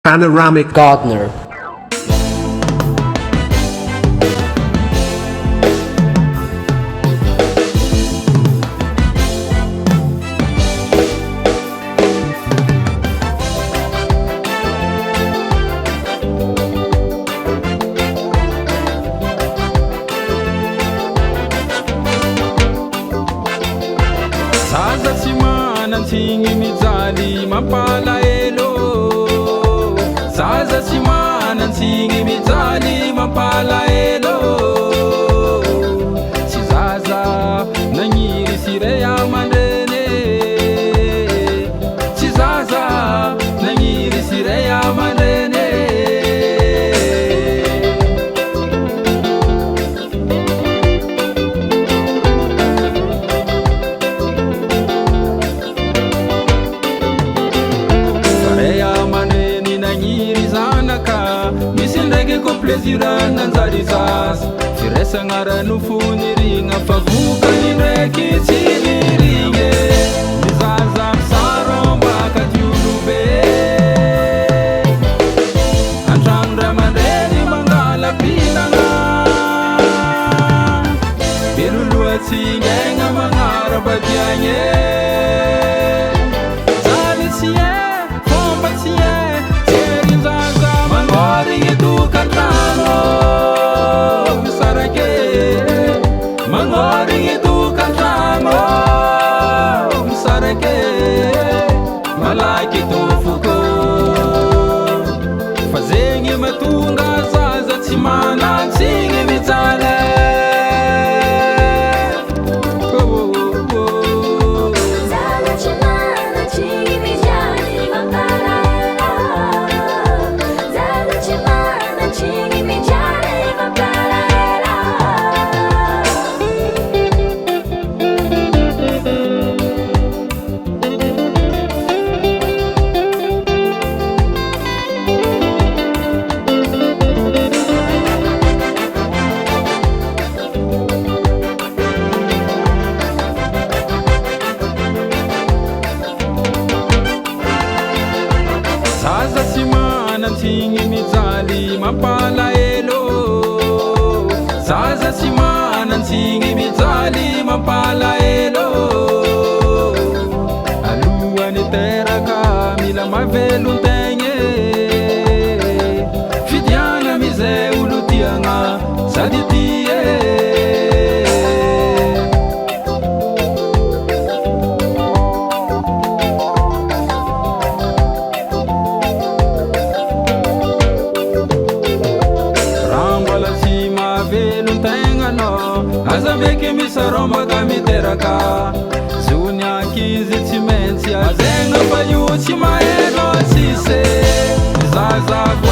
Panoramic Gardener. Zaza tsy manantsiny mijaly mampalahelo. Zaza tsy manantsiny mijaly mampalahelo. Tsy zaza nagniry siray aman-dreny. Tsy zaza nagniry siray aman-dreny. Misy ndraiky ko plaisir nanjary zaza firesagna ranofony fa vokany ndraiky tsy nirigny. Ny zaza misarombaka ty olobe antragno ray aman-dreny mangalapilagna. Beloloha tsy ngaigna magnara-badiagny. Jaly tsy fomba tsy malaky tofuko fa zegny matonga zaza tsy manantsiny mijaly. Zaza tsy manantsiny mijaly mampalahelo. Zaza tsy manantsiny mijaly mampalahelo. Zaza tsy manantsiny mijaly mampalahelo. Zaza tsy manantsiny mijaly mampalahelo. Alohany teraka mila mavelon-tegna. Fidiana amizay olo tiagna sady tie. Aza meky misarombaka miteraka zony ankizy tsy maintsy azegna fa io tsy maheno tsise zaza.